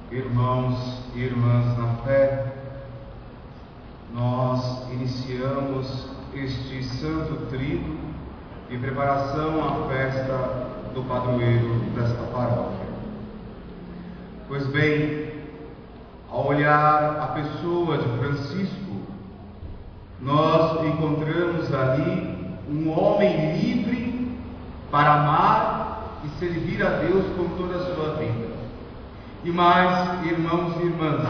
Irmãos e irmãs na fé, nós iniciamos este santo trido em preparação à festa do padroeiro desta paróquia. Pois bem, ao olhar a pessoa de Francisco, nós encontramos ali um homem livre para amar e servir a Deus com toda a sua vida. E mais, irmãos e irmãs,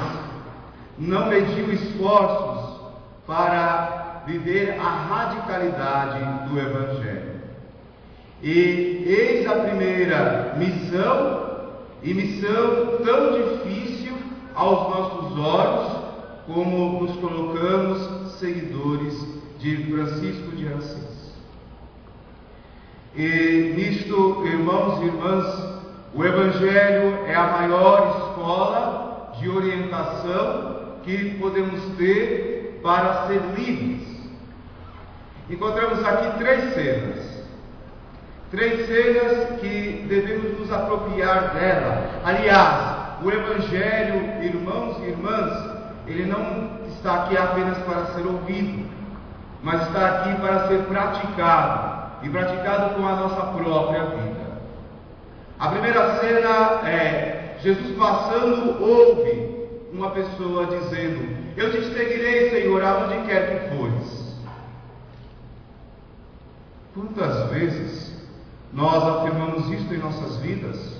não mediu esforços para viver a radicalidade do Evangelho. E eis a primeira missão, e missão tão difícil aos nossos olhos, como nos colocamos seguidores de Francisco de Assis. E nisto, irmãos e irmãs, o Evangelho é a maior escola de orientação que podemos ter para ser livres. Encontramos aqui três cenas que devemos nos apropriar dela. Aliás, o Evangelho, irmãos e irmãs, ele não está aqui apenas para ser ouvido, mas está aqui para ser praticado, e praticado com a nossa própria vida. A primeira cena é Jesus passando, ouve uma pessoa dizendo: "Eu te seguirei, Senhor, aonde quer que fores." Quantas vezes nós afirmamos isto em nossas vidas?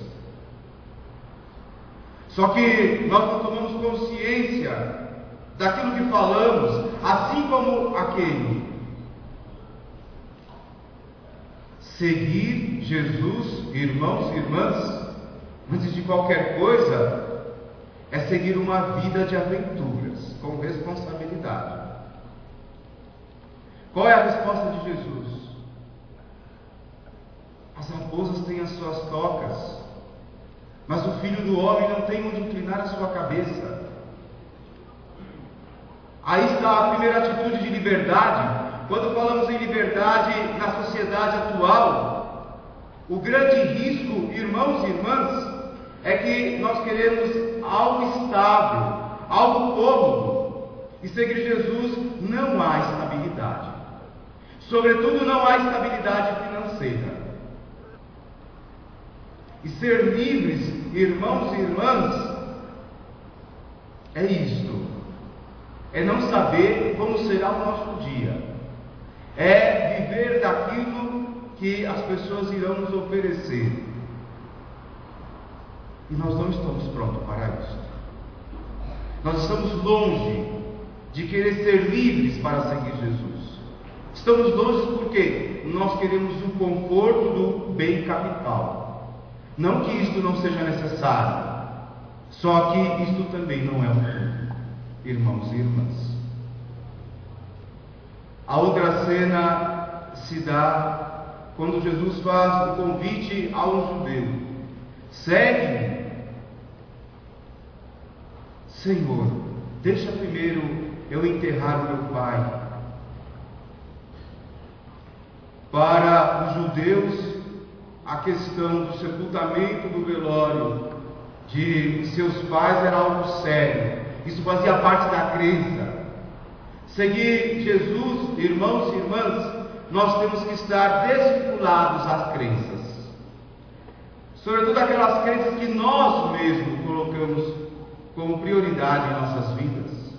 Só que nós não tomamos consciência daquilo que falamos, assim como aquele. Seguir Jesus, irmãos e irmãs, antes de qualquer coisa, é seguir uma vida de aventuras, com responsabilidade. Qual é a resposta de Jesus? As raposas têm as suas tocas, mas o Filho do Homem não tem onde inclinar a sua cabeça. Aí está a primeira atitude de liberdade. Quando falamos em liberdade na sociedade atual, o grande risco, irmãos e irmãs, é que nós queremos algo estável, algo cômodo. E seguir Jesus não há estabilidade. Sobretudo não há estabilidade financeira. E ser livres, irmãos e irmãs, é isto. É não saber como será o nosso dia. É viver daquilo que as pessoas irão nos oferecer. E nós não estamos prontos para isso. Nós estamos longe de querer ser livres para seguir Jesus. Estamos longe porque nós queremos o conforto do bem capital. Não que isto não seja necessário, só que isto também não é o tudo, irmãos e irmãs. A outra cena se dá quando Jesus faz o convite a um judeu: "Segue-me." "Senhor, deixa primeiro eu enterrar o meu pai." Para os judeus, a questão do sepultamento, do velório de seus pais era algo sério. Isso fazia parte da crença. Seguir Jesus, irmãos e irmãs, nós temos que estar desvinculados às crenças, sobretudo aquelas crenças que nós mesmos colocamos como prioridade em nossas vidas.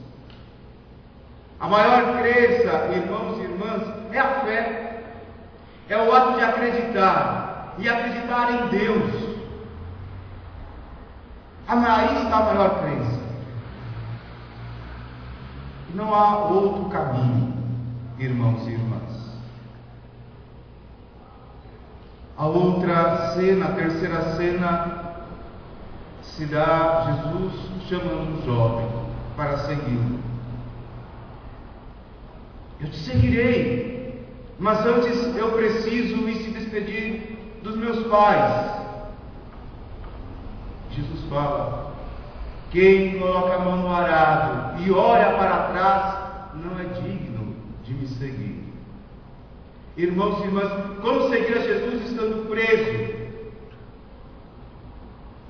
A maior crença, irmãos e irmãs, é a fé. É o ato de acreditar, e acreditar em Deus. Aí está a maior crença. Não há outro caminho, irmãos e irmãs. A outra cena, a terceira cena, se dá Jesus chamando um jovem para segui-lo. "Eu te seguirei, mas antes eu preciso ir se despedir dos meus pais." Jesus fala: "Quem coloca a mão no arado e olha para trás não é digno de me seguir." Irmãos e irmãs, como seguir a Jesus estando preso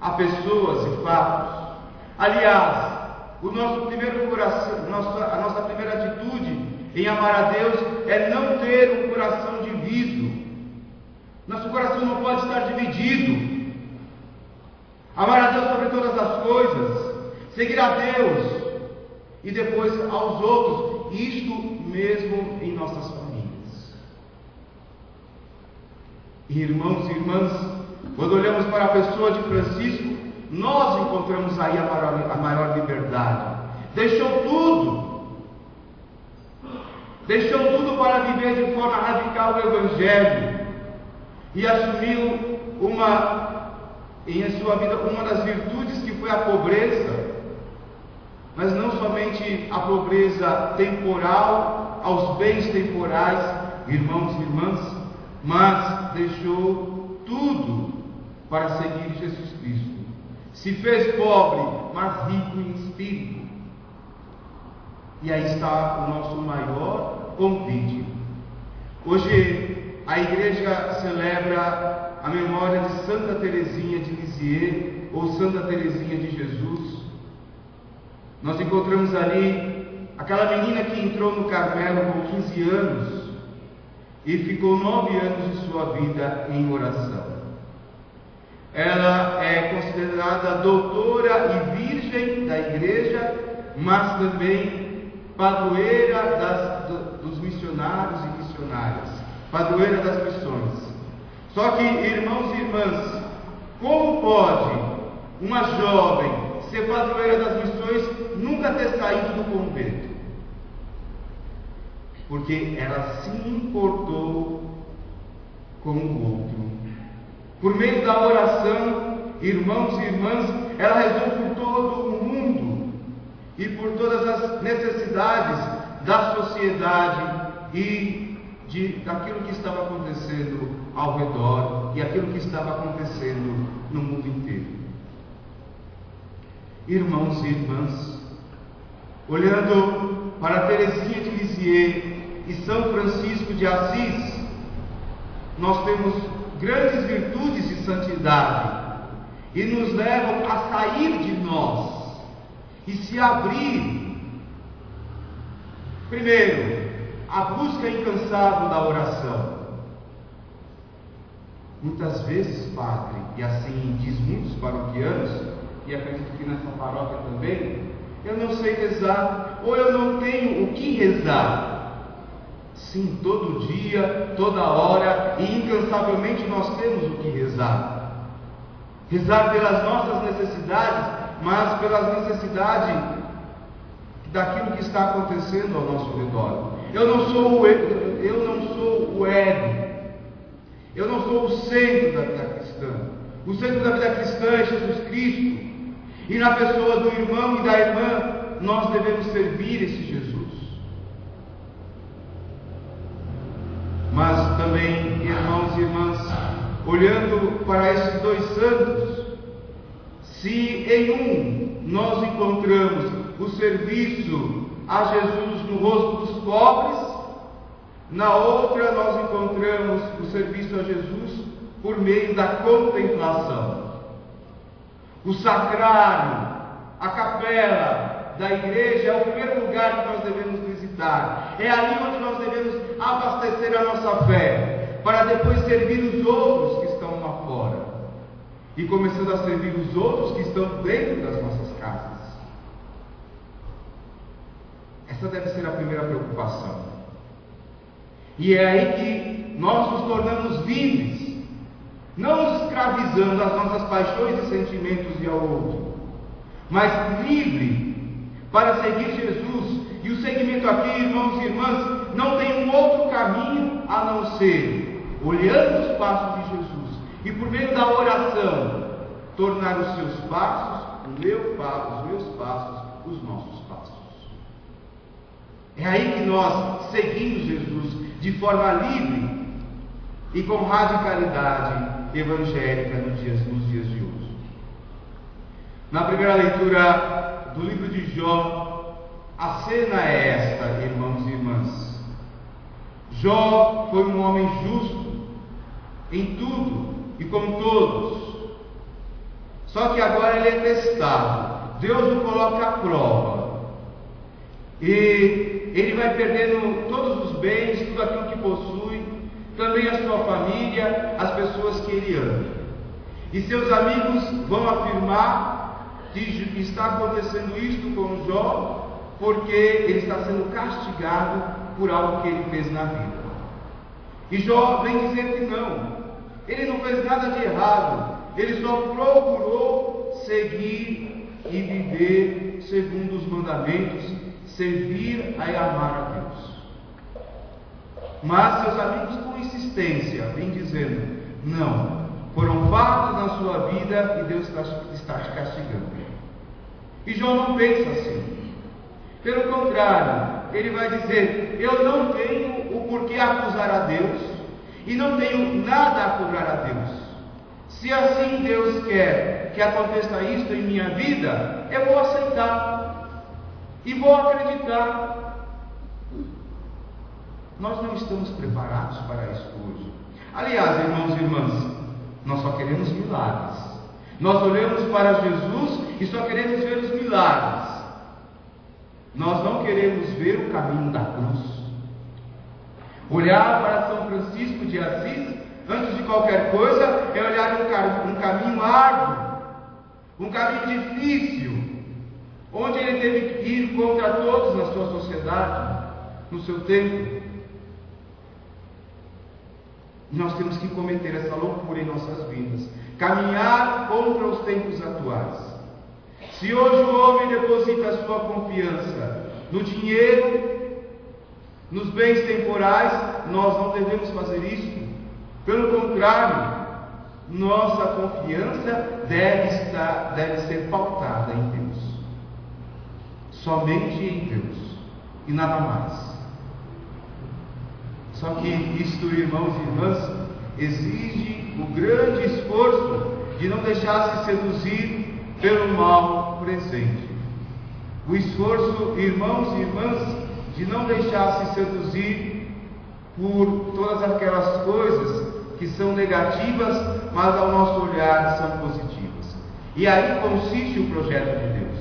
a pessoas e fatos? Aliás, o nosso primeiro coração, a nossa primeira atitude em amar a Deus é não ter um coração dividido. Nosso coração não pode estar dividido. Amar a Deus sobre todas as coisas, seguir a Deus e depois aos outros, isto mesmo em nossas famílias. Irmãos e irmãs, quando olhamos para a pessoa de Francisco, nós encontramos aí a maior liberdade. Deixou tudo para viver de forma radical o Evangelho e assumiu em sua vida uma das virtudes, que foi a pobreza, mas não somente a pobreza temporal, aos bens temporais, irmãos e irmãs, mas deixou tudo para seguir Jesus Cristo. Se fez pobre, mas rico em espírito. E aí está o nosso maior convite. Hoje a igreja celebra a memória de Santa Teresinha de Lisieux, ou Santa Teresinha de Jesus. Nós encontramos ali aquela menina que entrou no Carmelo com 15 anos e ficou 9 anos de sua vida em oração. Ela é considerada doutora e virgem da igreja, mas também padroeira dos missionários e missionárias, padroeira das missões. Só que, irmãos e irmãs, como pode uma jovem ser padroeira das missões, nunca ter saído do convento? Porque ela se importou com o outro. Por meio da oração, irmãos e irmãs, ela rezou por todo o mundo e por todas as necessidades da sociedade e daquilo que estava acontecendo ao redor e aquilo que estava acontecendo no mundo inteiro. Irmãos e irmãs, olhando para Teresinha de Lisieux e São Francisco de Assis, nós temos grandes virtudes de santidade e nos levam a sair de nós e se abrir. Primeiro, a busca incansável da oração. Muitas vezes, padre, e assim diz muitos paroquianos, e acredito que nessa paróquia também, eu não sei rezar, ou eu não tenho o que rezar. Sim, todo dia, toda hora e incansavelmente nós temos o que rezar. Rezar pelas nossas necessidades, mas pelas necessidades daquilo que está acontecendo ao nosso redor. Eu não sou o ego. Eu não sou o centro da vida cristã. O centro da vida cristã é Jesus Cristo. E na pessoa do irmão e da irmã, nós devemos servir esse Jesus. Mas também, irmãos e irmãs, olhando para esses dois santos, se em um nós encontramos o serviço a Jesus no rosto dos pobres, na outra nós encontramos o serviço a Jesus por meio da contemplação. O sacrário, a capela da igreja é o primeiro lugar que nós devemos visitar. É ali onde nós devemos abastecer a nossa fé, para depois servir os outros que estão lá fora. E começando a servir os outros que estão dentro das nossas casas. Essa deve ser a primeira preocupação. E é aí que nós nos tornamos livres, não nos escravizando às nossas paixões e sentimentos de ao outro, mas livre para seguir Jesus. E o seguimento aqui, irmãos e irmãs, não tem um outro caminho a não ser olhando os passos de Jesus e por meio da oração tornar os seus passos, os meus passos, os nossos passos. É aí que nós seguimos Jesus de forma livre e com radicalidade evangélica nos dias de hoje. Na primeira leitura do livro de Jó, a cena é esta, irmãos e irmãs. Jó foi um homem justo em tudo e com todos. Só que agora ele é testado. Deus o coloca à prova. E ele vai perdendo todos os bens, tudo aquilo que possui, também a sua família, as pessoas que ele ama. E seus amigos vão afirmar que está acontecendo isto com Jó, porque ele está sendo castigado por algo que ele fez na vida. E Jó vem dizer que não, ele não fez nada de errado, ele só procurou seguir e viver segundo os mandamentos, servir e amar a Deus. Mas seus amigos, com insistência, vêm dizendo: não, foram fatos na sua vida e Deus está te castigando. E Jó não pensa assim. Pelo contrário, ele vai dizer: eu não tenho o porquê acusar a Deus e não tenho nada a cobrar a Deus. Se assim Deus quer que aconteça isto em minha vida, eu vou aceitar e vou acreditar. Nós não estamos preparados para isso hoje. Aliás, irmãos e irmãs, nós só queremos milagres. Nós olhamos para Jesus e só queremos ver os milagres. Nós não queremos ver o caminho da cruz. Olhar para São Francisco de Assis, antes de qualquer coisa, é olhar um caminho árduo, um caminho difícil, onde ele teve que ir contra todos na sua sociedade, no seu tempo. Nós temos que cometer essa loucura em nossas vidas, caminhar contra os tempos atuais. Se hoje o homem deposita a sua confiança no dinheiro, nos bens temporais, nós não devemos fazer isso. Pelo contrário, nossa confiança deve ser pautada em Deus, somente em Deus e nada mais. Só que isto, irmãos e irmãs, exige o grande esforço de não deixar-se seduzir pelo mal presente. O esforço, irmãos e irmãs, de não deixar-se seduzir por todas aquelas coisas que são negativas, mas ao nosso olhar são positivas. E aí consiste o projeto de Deus.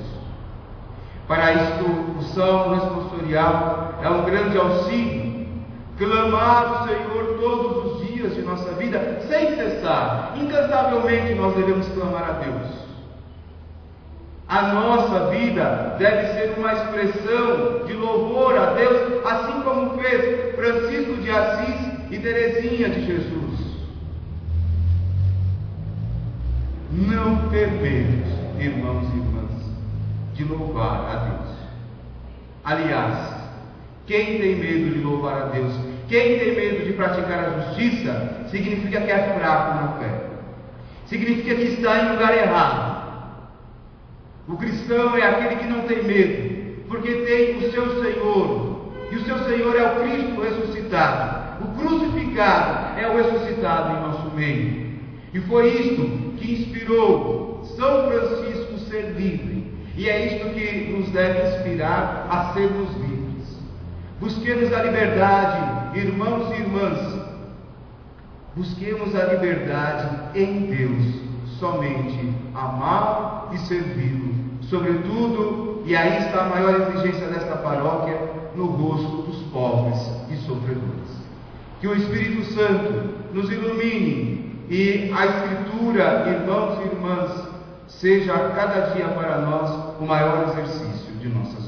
Para isto, o Salmo responsorial é um grande auxílio. Clamar o Senhor todos os dias de nossa vida, sem cessar, incansavelmente nós devemos clamar a Deus. A nossa vida deve ser uma expressão de louvor a Deus, assim como fez Francisco de Assis e Teresinha de Jesus. Não tememos, irmãos e irmãs, de louvar a Deus. Aliás, quem tem medo de louvar a Deus, quem tem medo de praticar a justiça, significa que é fraco na fé, significa que está em lugar errado. O cristão é aquele que não tem medo, porque tem o seu Senhor, e o seu Senhor é o Cristo ressuscitado. O crucificado é o ressuscitado em nosso meio. E foi isto que inspirou São Francisco ser livre, e é isto que nos deve inspirar a sermos livres. Busquemos a liberdade, irmãos e irmãs. Busquemos a liberdade em Deus, somente amá-lo e servi-lo, sobretudo, e aí está a maior exigência desta paróquia, no rosto dos pobres e sofredores. Que o Espírito Santo nos ilumine e a Escritura, irmãos e irmãs, seja a cada dia para nós o maior exercício de nossa